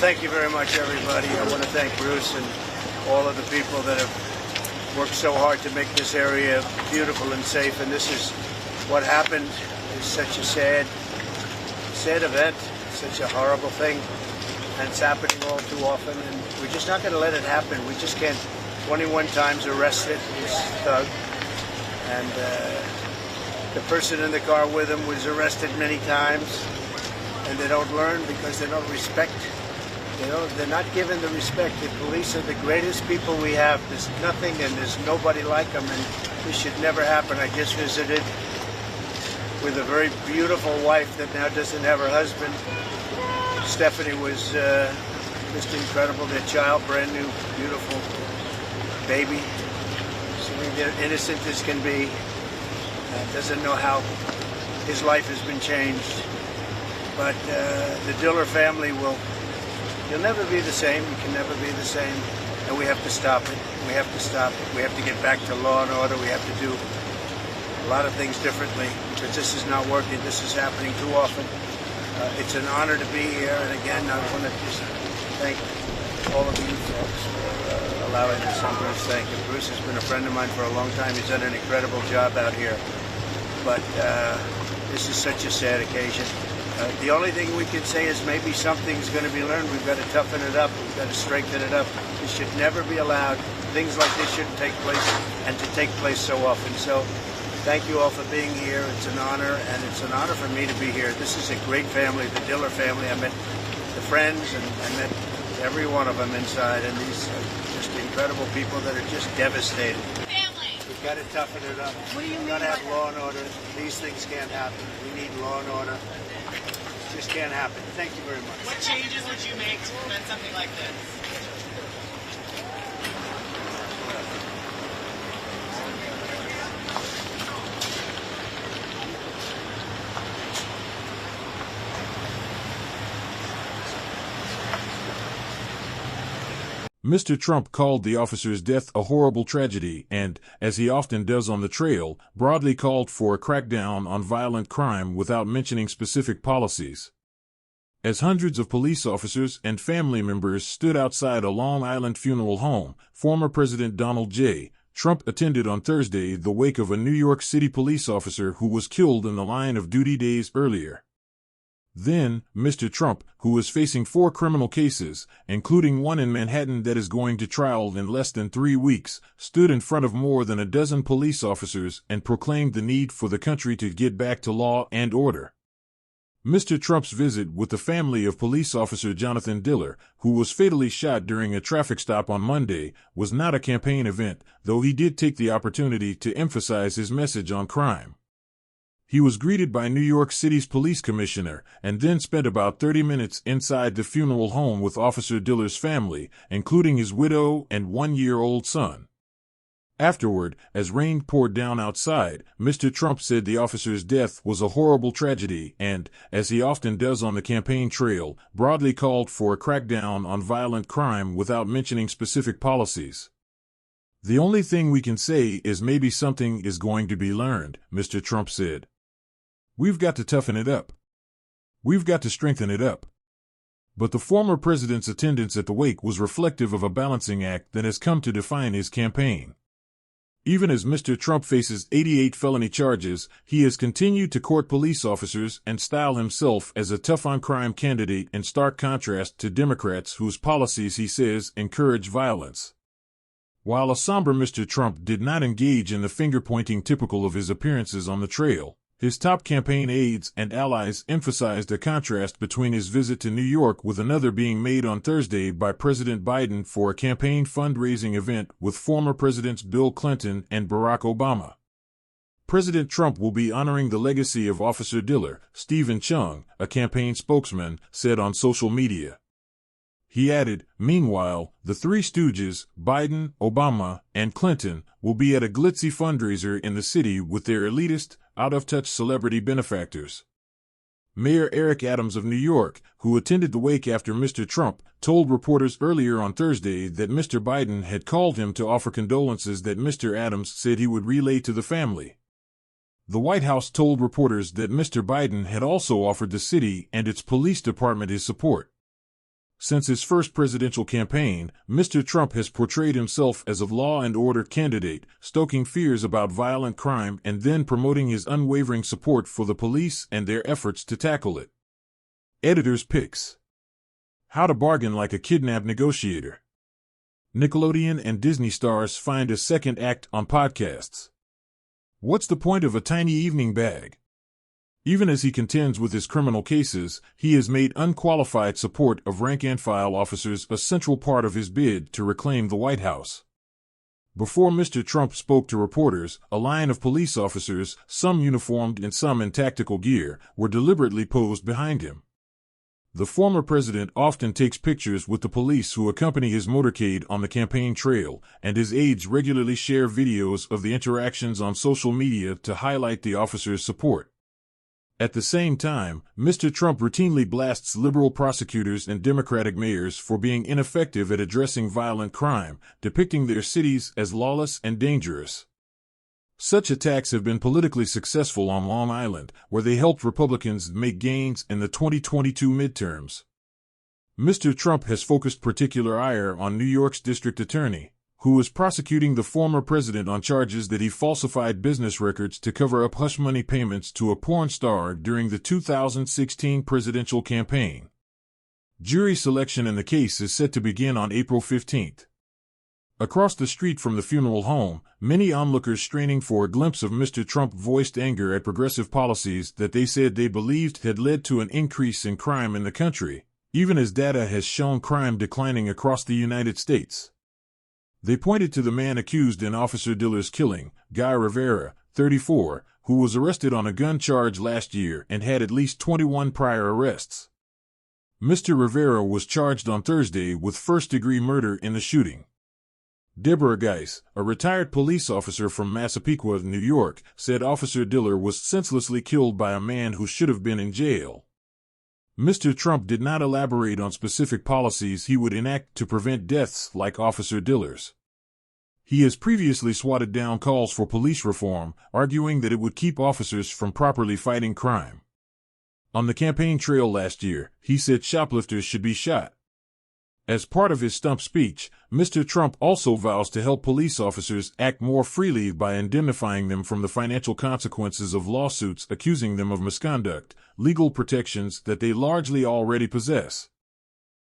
thank you very much, everybody. I want to thank Bruce and all of the people that have worked so hard to make this area beautiful and safe. And this is what happened. It's such a sad event, such a horrible thing, and it's happening all too often. And we're just not going to let it happen. We just can't. 21 times arrested, this thug, and the person in the car with him was arrested many times. And they don't learn because they don't respect. They're not given the respect. The police are the greatest people we have. There's nothing and there's nobody like them, and this should never happen. I just visited with a very beautiful wife that now doesn't have her husband. Stephanie was just incredible. Their child, brand new, beautiful baby. So they're innocent as can be. Doesn't know how his life has been changed. But the Diller family you'll never be the same. You can never be the same. And we have to stop it. We have to stop it. We have to get back to law and order. We have to do a lot of things differently because this is not working. This is happening too often. It's an honor to be here. And again, I want to just thank all of you folks for allowing this. And Bruce, thank you. Bruce has been a friend of mine for a long time. He's done an incredible job out here. But this is such a sad occasion. The only thing we can say is maybe something's going to be learned. We've got to toughen it up. We've got to strengthen it up. This should never be allowed. Things like this shouldn't take place and to take place so often. So thank you all for being here. It's an honor, and it's an honor for me to be here. This is a great family, the Diller family. I met the friends and I met every one of them inside, and these are just incredible people that are just devastated. We've got to toughen it up. What do you mean? We've got to have law and order. These things can't happen. We need law and order. This can't happen. Thank you very much. What changes would you make to prevent something like this? Mr. Trump called the officer's death a horrible tragedy and, as he often does on the trail, broadly called for a crackdown on violent crime without mentioning specific policies. As hundreds of police officers and family members stood outside a Long Island funeral home, former President Donald J. Trump attended on Thursday the wake of a New York City police officer who was killed in the line of duty days earlier. Then, Mr. Trump, who is facing 4 criminal cases, including one in Manhattan that is going to trial in less than 3 weeks, stood in front of more than a dozen police officers and proclaimed the need for the country to get back to law and order. Mr. Trump's visit with the family of Police Officer Jonathan Diller, who was fatally shot during a traffic stop on Monday, was not a campaign event, though he did take the opportunity to emphasize his message on crime. He was greeted by New York City's police commissioner and then spent about 30 minutes inside the funeral home with Officer Diller's family, including his widow and 1-year-old son. Afterward, as rain poured down outside, Mr. Trump said the officer's death was a horrible tragedy and, as he often does on the campaign trail, broadly called for a crackdown on violent crime without mentioning specific policies. "The only thing we can say is maybe something is going to be learned," Mr. Trump said. "We've got to toughen it up. We've got to strengthen it up." But the former president's attendance at the wake was reflective of a balancing act that has come to define his campaign. Even as Mr. Trump faces 88 felony charges, he has continued to court police officers and style himself as a tough-on-crime candidate in stark contrast to Democrats whose policies, he says, encourage violence. While a somber Mr. Trump did not engage in the finger-pointing typical of his appearances on the trail, his top campaign aides and allies emphasized a contrast between his visit to New York with another being made on Thursday by President Biden for a campaign fundraising event with former Presidents Bill Clinton and Barack Obama. President Trump will be honoring the legacy of Officer Diller, Stephen Chung, a campaign spokesman, said on social media. He added, "Meanwhile, the Three Stooges, Biden, Obama, and Clinton, will be at a glitzy fundraiser in the city with their elitist, out-of-touch celebrity benefactors." Mayor Eric Adams of New York, who attended the wake after Mr. Trump, told reporters earlier on Thursday that Mr. Biden had called him to offer condolences that Mr. Adams said he would relay to the family. The White House told reporters that Mr. Biden had also offered the city and its police department his support. Since his first presidential campaign, Mr. Trump has portrayed himself as a law and order candidate, stoking fears about violent crime and then promoting his unwavering support for the police and their efforts to tackle it. Editor's Picks: How to Bargain Like a Kidnapped Negotiator. Nickelodeon and Disney stars find a second act on podcasts. What's the point of a tiny evening bag? Even as he contends with his criminal cases, he has made unqualified support of rank-and-file officers a central part of his bid to reclaim the White House. Before Mr. Trump spoke to reporters, a line of police officers, some uniformed and some in tactical gear, were deliberately posed behind him. The former president often takes pictures with the police who accompany his motorcade on the campaign trail, and his aides regularly share videos of the interactions on social media to highlight the officers' support. At the same time, Mr. Trump routinely blasts liberal prosecutors and Democratic mayors for being ineffective at addressing violent crime, depicting their cities as lawless and dangerous. Such attacks have been politically successful on Long Island, where they helped Republicans make gains in the 2022 midterms. Mr. Trump has focused particular ire on New York's district attorney, who is prosecuting the former president on charges that he falsified business records to cover up hush money payments to a porn star during the 2016 presidential campaign. Jury selection in the case is set to begin on April 15th. Across the street from the funeral home, many onlookers straining for a glimpse of Mr. Trump voiced anger at progressive policies that they said they believed had led to an increase in crime in the country, even as data has shown crime declining across the United States. They pointed to the man accused in Officer Diller's killing, Guy Rivera, 34, who was arrested on a gun charge last year and had at least 21 prior arrests. Mr. Rivera was charged on Thursday with first-degree murder in the shooting. Deborah Geis, a retired police officer from Massapequa, New York, said Officer Diller was senselessly killed by a man who should have been in jail. Mr. Trump did not elaborate on specific policies he would enact to prevent deaths like Officer Diller's. He has previously swatted down calls for police reform, arguing that it would keep officers from properly fighting crime. On the campaign trail last year, he said shoplifters should be shot. As part of his stump speech, Mr. Trump also vows to help police officers act more freely by indemnifying them from the financial consequences of lawsuits accusing them of misconduct, legal protections that they largely already possess.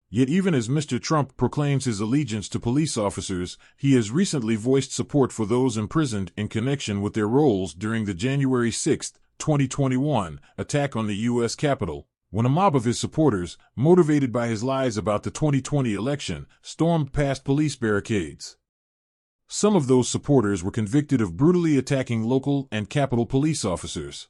Yet even as Mr. Trump proclaims his allegiance to police officers, he has recently voiced support for those imprisoned in connection with their roles during the January 6, 2021, attack on the U.S. Capitol, when a mob of his supporters, motivated by his lies about the 2020 election, stormed past police barricades. Some of those supporters were convicted of brutally attacking local and Capitol police officers.